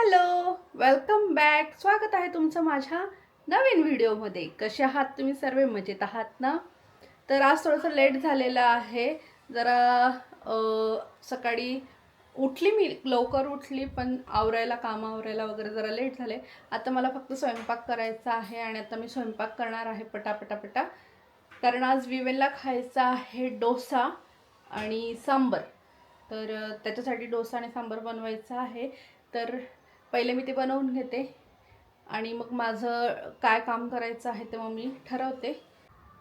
Hello, welcome back. स्वागत आहे तुमचं माझ्या नवीन व्हिडिओमध्ये. कसे आहात तुम्ही सर्व? मजेत आहात ना? तर आज थोडंसं लेट झालेलं आहे. जरा सकाळी उठली मी, लवकर उठली, पण काम आवरायला वगैरे जरा लेट झाले. आता मला फक्त स्वयंपाक करायचा आहे आणि आता मी स्वयंपाक करणार आहे पटापटापटा. कारण आज विवेलला खायचा आहे डोसा आणि सांबर. तर त्याच्यासाठी डोसा आणि सांबार बनवायचा आहे. तर पहिले मी ते बनवून घेते आणि मग माझं काय काम करायचं आहे ते मग मी ठरवते.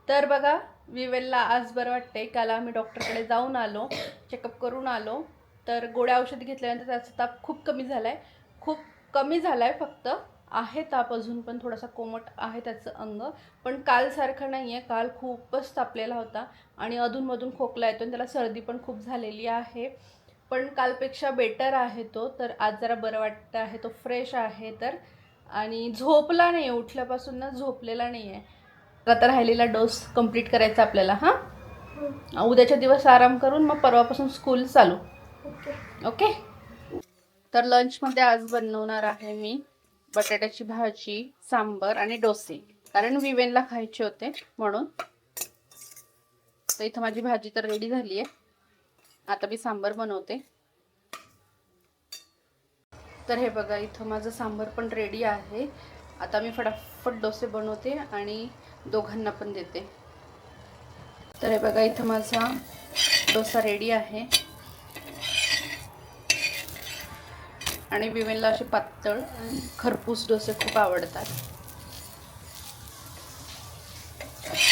तर बघा, विवेलला आज बरं वाटते. काल आम्ही डॉक्टरकडे जाऊन आलो, चेकअप करून आलो. तर गोळ्या औषध घेतल्यानंतर त्याचा ताप खूप कमी झाला आहे. खूप कमी झाला आहे, फक्त आहे ताप अजून पण थोडासा कोमट आहे त्याचं अंग. पण कालसारखं नाही आहे. काल खूपच तापलेला होता आणि अधूनमधून खोकला येतो आणि त्याला सर्दी पण खूप झालेली आहे. पण कालपेक्षा बेटर आहे तो. तर आज जरा बरं वाटतं आहे, तो फ्रेश आहे. तर आणि झोपला नाही, उठल्यापासून ना झोपलेला नाही आहे. आता राहिलेला डोस कंप्लीट करायचा आपल्याला. हां, उद्याच्या दिवस आराम करून मग परवापासून स्कूल चालू. ओके. तर लंचमध्ये आज बनवणार आहे मी बटाट्याची भाजी, सांबर आणि डोसे. कारण विवेनला खायचे होते म्हणून. तर इथं माझी भाजी तर रेडी झाली आहे. आता मी सांबर बनवते. तर हे बघा, इथं माझं सांबर पण रेडी आहे. आता मी फटाफट डोसे बनवते आणि दोघांना पण देते. तर हे बघा, इथं माझा डोसा रेडी आहे आणि विवेनला असे पातळ खरपूस डोसे खूप आवडतात.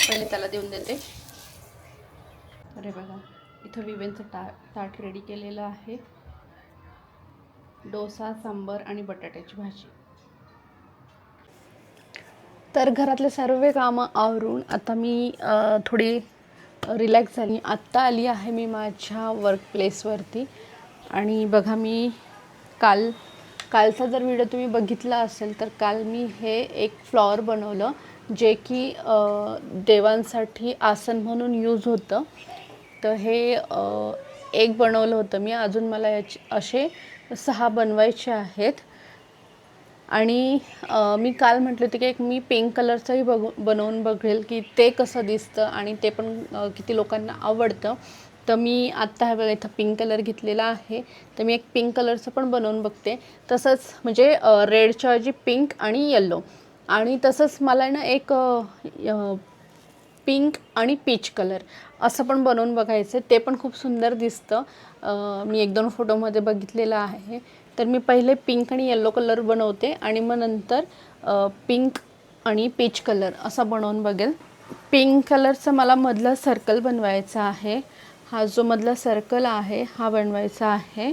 पहिले त्याला देऊन देते. तर हे बघा, इथं विवेनचं ताट रेडी केलेलं आहे. डोसा, सांबर आणि बटाट्याची भाजी. तर घरातले सर्व कामं आवरून आता मी थोडी रिलॅक्स झाली. आत्ता आली आहे मी माझ्या वर्क प्लेसवरती. आणि बघा, मी कालचा जर व्हिडिओ तुम्ही बघितला असेल तर काल मी हे एक फ्लॉवर बनवलं, जे की देवांसाठी आसन म्हणून यूज होतं. तर हे एक बनवलं होतं मी. अजून मला असे 6 बनवायचे आहेत. आणि मी काल म्हटलं होतं की मी पिंक कलरचंही बनवून बघेल की ते कसं दिसतं आणि ते पण किती लोकांना आवडतं. तर मी आत्ता हे बघा, इथं पिंक कलर घेतलेला आहे. तर मी एक पिंक कलरचं पण बनवून बघते. तसंच म्हणजे रेडच्या ऐवजी पिंक आणि येल्लो. आणि तसंच मला ना एक पिंक आणि पीच कलर असं पण बनवून बघायचं. ते पण खूप सुंदर दिसतं. मी 1-2 फोटोमध्ये बघितलेलं आहे. तर मी पहिले पिंक आणि येल्लो कलर बनवते आणि मग नंतर पिंक आणि पीच कलर असा बनवून बघेल. पिंक कलरचं मला मधला सर्कल बनवायचा आहे. हा जो मधला सर्कल आहे हा बनवायचा आहे.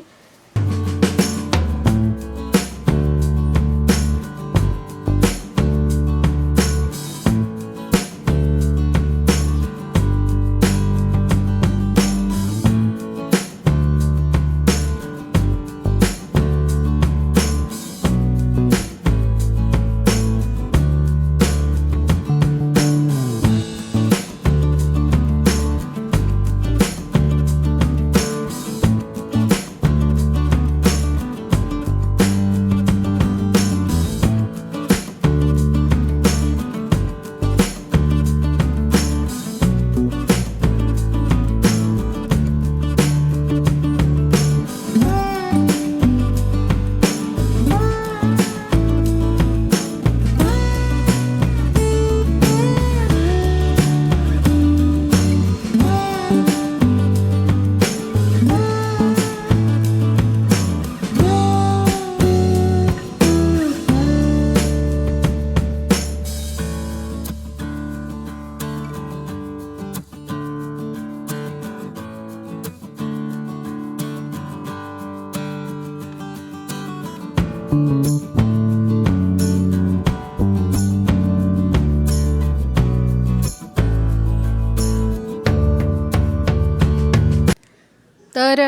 तर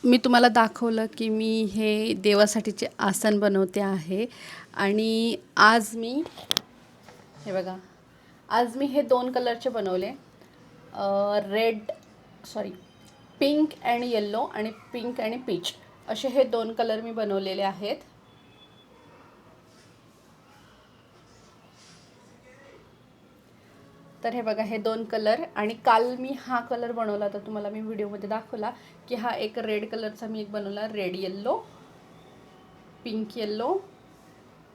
मी तुम्हाला दाखवलं की मी हे देवासाठीचे आसन बनवते आहे. आणि आज मी हे बघा, आज मी हे 2 कलरचे बनवले. पिंक अँड येल्लो आणि पिंक आणि पीच असे हे 2 कलर मी बनवलेले आहेत. तर हे बघा हे 2 कलर, आणि काल मी हा कलर बनवला होता, तुम्हाला मी व्हिडिओमध्ये दाखवला की हा एक रेड कलरचा मी एक बनवला, रेड येल्लो, पिंक येल्लो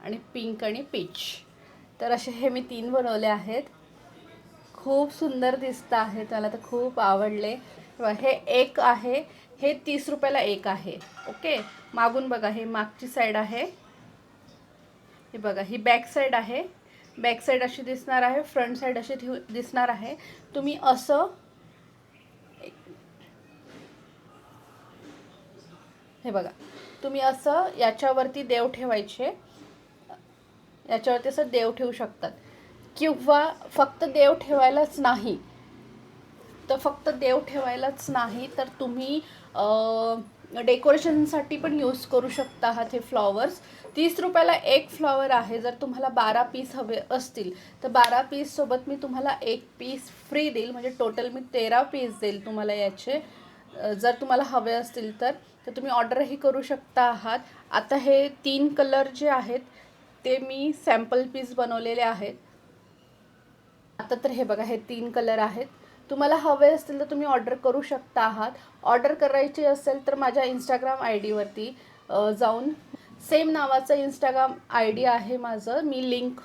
आणि पिंक आणि पीच. तर असे हे मी 3 बनवले आहेत. खूप सुंदर दिसत आहेत, मला तर खूप आवडले. हे एक आहे, हे 30 रुपयाला एक आहे. ओके, मागून बघा, हे मागची साईड आहे, हे बघा ही बॅक साईड आहे. बॅक साईड अशी दिसणार आहे, फ्रंट साईड अशी दिसणार आहे. तुम्ही असं हे बघा, तुम्ही असं याच्यावरती देव ठेवायचे, याच्यावरती असं देव ठेवू शकतात, किंवा फक्त देव ठेवायलाच नाही तर तुम्ही डेकोरेशनसाठी पण यूज करू शकता आहात हे फ्लॉवर्स. 30 रुपयाला एक फ्लॉवर आहे. जर तुम्हाला 12 पीस हवे असतील तर 12 पीससोबत मी तुम्हाला एक पीस फ्री देईल, म्हणजे टोटल मी 13 पीस देईल तुम्हाला याचे. जर तुम्हाला हवे असतील तर तुम्ही ऑर्डरही करू शकता आहात. आता हे 3 कलर जे आहेत ते मी सॅम्पल पीस बनवलेले आहेत. आता तर हे बघा, हे 3 कलर आहेत. तुम्हाला हवे असतील तर तुम्ही ऑर्डर करू शकता आहात. ऑर्डर करायची असेल तर माझ्या इंस्टाग्राम आय डीवरती जाऊन, सेम नावाचं इंस्टाग्राम आय डी आहे माझं, मी लिंक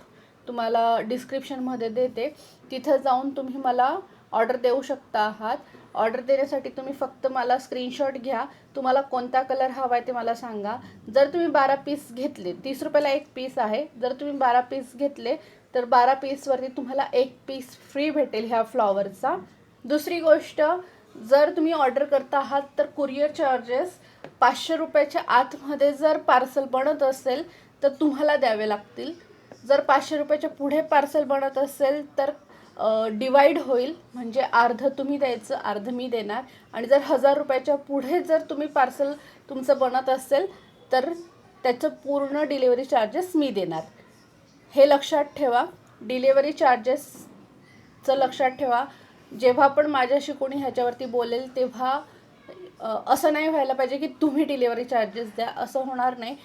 तुम्हाला डिस्क्रिप्शनमध्ये देते, तिथं जाऊन तुम्ही मला ऑर्डर देऊ शकता आहात. ऑर्डर देण्यासाठी तुम्ही फक्त मला स्क्रीनशॉट घ्या, तुम्हाला कोणता कलर हवा आहे ते मला सांगा. जर तुम्ही 12 पीस घेतले, 30 रुपयाला एक पीस आहे, जर तुम्ही 12 पीस घेतले तर 12 पीसवरती तुम्हाला एक पीस फ्री भेटेल ह्या फ्लॉवरचा. दुसरी गोष्ट, जर तुम्ही ऑर्डर करता आहात तर कुरिअर चार्जेस 500 रुपयाच्या आतमध्ये जर पार्सल बनत असेल तर तुम्हाला द्यावे लागतील. जर 500 रुपयाच्या पुढे पार्सल बनत असेल तर डिवाइड होईल, म्हणजे अर्ध तुम्ही द्यायचं, अर्ध मी देणार. आणि जर 1000 रुपयाच्या पुढे जर तुम्ही पार्सल तुमचं बनत असेल तर त्याचं पूर्ण डिलेवरी चार्जेस मी देणार. हे लक्षात ठेवा, डिलेवरी चार्जेसचं लक्षात ठेवा. जेव्हा पण माझ्याशी कोणी ह्याच्यावरती बोलेल तेव्हा असं नाही व्हायला पाहिजे की तुम्ही डिलेवरी चार्जेस द्या, असं होणार नाही.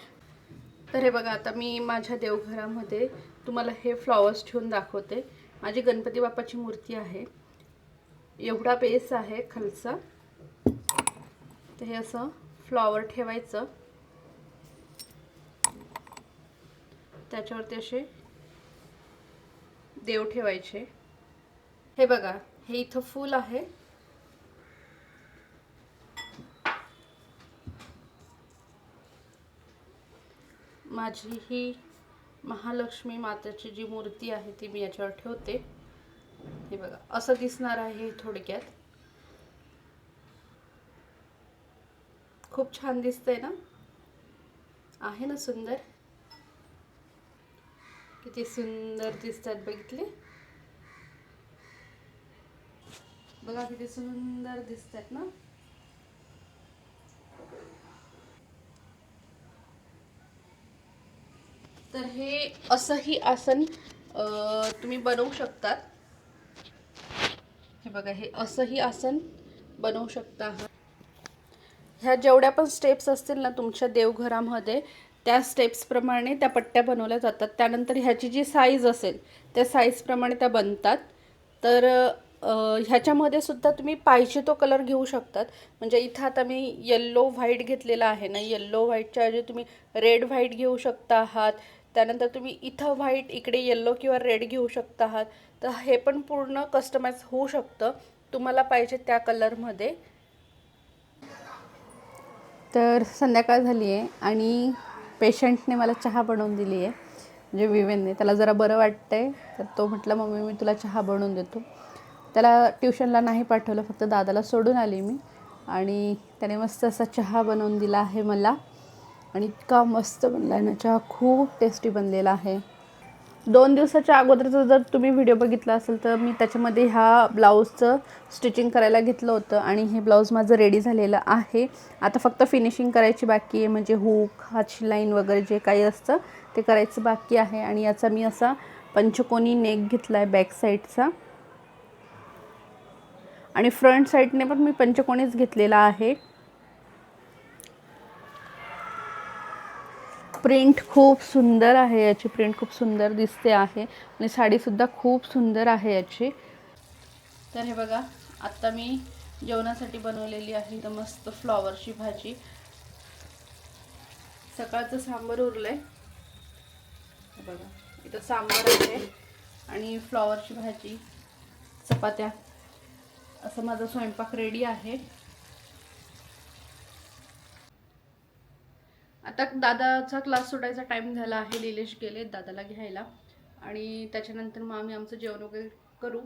तर हे बघा, आता मी माझ्या देवघरामध्ये तुम्हाला हे फ्लॉवर्स ठेवून दाखवते. माझी गणपती बाप्पाची मूर्ती आहे, एवढा बेस आहे खालचा. तर हे असं फ्लॉवर ठेवायचं, त्याच्यावरती असे देव ठेवायचे. हे बघा, हे इथं फूल आहे, माझी ही महालक्ष्मी मातेची जी मूर्ती आहे ती मी याच्यावर ठेवते. हे बघा, असं दिसणार आहे थोडक्यात. खूप छान दिसतंय ना, आहे ना सुंदर, किती सुंदर दिसतात, बघितले बघा किती सुंदर दिसतात ना. तर हे असंही आसन तुम्ही बनवू शकतात. हे बघा, हे असंही आसन बनवू शकता. ह्या जेवढ्या पण स्टेप्स असतील ना तुमच्या देवघरामध्ये, त्या स्टेप्सप्रमाणे त्या पट्ट्या बनवल्या जातात. त्यानंतर ह्याची जी साईज असेल त्या साईजप्रमाणे त्या बनतात. तर ह्याच्यामध्ये सुद्धा तुम्ही पाहिजे तो कलर घेऊ शकतात. म्हणजे इथं आता मी येल्लो व्हाईट घेतलेला आहे ना, येल्लो व्हाईटच्या ऐवजी तुम्ही रेड व्हाईट घेऊ शकता आहात. त्यानंतर तुम्ही इथं व्हाईट, इकडे येल्लो किंवा रेड घेऊ शकता आहात. तर हे पण पूर्ण कस्टमाइज होऊ शकतं तुम्हाला पाहिजे त्या कलरमध्ये. तर संध्याकाळ झाली आहे आणि पेशंटने मला चहा बनवून दिली आहे, म्हणजे विवेनने. त्याला जरा बरं वाटतं आहे, तर तो म्हटलं मम्मी मी तुला चहा बनवून देतो. त्याला ट्युशनला नाही पाठवलं, फक्त दादाला सोडून आली मी, आणि त्याने मस्त असा चहा बनवून दिला आहे मला. आणि इतका मस्त बनला आहे ना चहा, खूप टेस्टी बनलेला आहे. 2 दिवसाच्या अगोदरचा जर तुम्ही व्हिडिओ बघितला असेल तर मी त्याच्यामध्ये ह्या ब्लाऊजचं स्टिचिंग करायला घेतलं होतं, आणि हे ब्लाऊज माझं रेडी झालेलं आहे. आता फक्त फिनिशिंग करायची बाकी आहे, म्हणजे हुक, हातची लाईन वगैरे जे काही असतं ते करायचं बाकी आहे. आणि याचा मी असा पंचकोनी नेक घेतला आहे बॅक साईडचा, आणि फ्रंट साईडने पण मी पंचकोनीच घेतलेला आहे. प्रिंट खूप सुंदर आहे याची, प्रिंट खूप सुंदर दिसते आहे, आणि साडीसुद्धा खूप सुंदर आहे याची. तर हे बघा, आत्ता मी जेवणासाठी बनवलेली आहे तर मस्त फ्लॉवरची भाजी. सकाळचं सांबार उरलंय, हे बघा इथं सांबार आहे आणि फ्लॉवरची भाजी, चपात्या, असं माझा स्वयंपाक रेडी आहे. आता दादाचा क्लास सुटायचा टाइम झाला आहे, निलेश गेले दादाला घ्यायला आणि त्याच्यानंतर मग आम्ही आमचं जेवण वगैरे करू.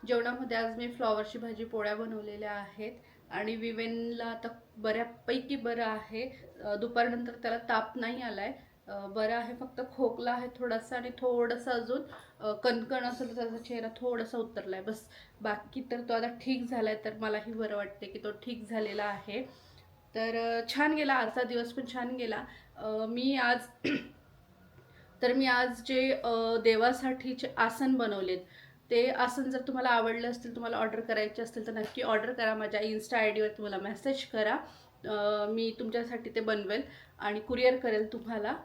जेवणामध्ये आज मी फ्लॉवरची भाजी पोळ्या बनवलेल्या आहेत आणि विवेनला आता बऱ्यापैकी बरं आहे. दुपारनंतर त्याला ताप नाही आलाय, बरं आहे, फक्त खोकला आहे थोडासा आणि थोडंसं अजून कणकण असेल तर त्याचा चेहरा थोडासा उतरलाय बस. बाकी तर तो आता ठीक झालाय, तर मलाही बरं वाटते की तो ठीक झालेला आहे. तर छान गेला आजचा दिवस, पण छान गेला. मी आज तर मी आज जे देवासाठीचे आसन बनवलेत, ते आसन जर तुम्हाला आवडले असतील, तुम्हाला ऑर्डर करायचे असतील तर नक्की ऑर्डर करा. माझ्या इन्स्टा आय डीवर तुम्हाला मेसेज करा, मी तुमच्यासाठी ते बनवेल आणि कुरिअर करेल तुम्हाला.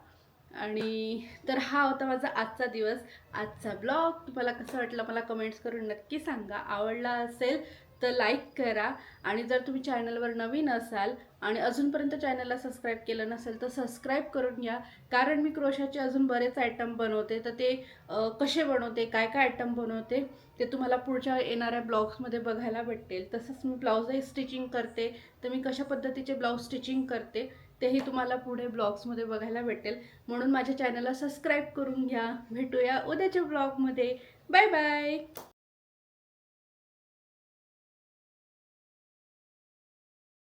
आणि तर हा होता माझा आजचा दिवस, आजचा ब्लॉग. तुम्हाला कसं वाटलं मला कमेंट्स करून नक्की सांगा. आवडला असेल तर लाईक करा आणि जर तुम्ही चॅनलवर नवीन असाल आणि अजूनपर्यंत चॅनलला सबस्क्राईब केलं नसेल तर सबस्क्राईब करून घ्या, कारण मी क्रोशाचे अजून बरेच आयटम बनवते. तर ते कसे बनवते, काय काय आयटम बनवते ते तुम्हाला पुढच्या येणाऱ्या ब्लॉग्समध्ये बघायला भेटेल. तसंच मी ब्लाऊजही स्टिचिंग करते, तर मी कशा पद्धतीचे ब्लाऊज स्टिचिंग करते तेही तुम्हाला पुढे ब्लॉग्समध्ये बघायला भेटेल. म्हणून माझ्या चॅनलला सबस्क्राईब करून घ्या. भेटूया उद्याच्या ब्लॉगमध्ये. Bye bye.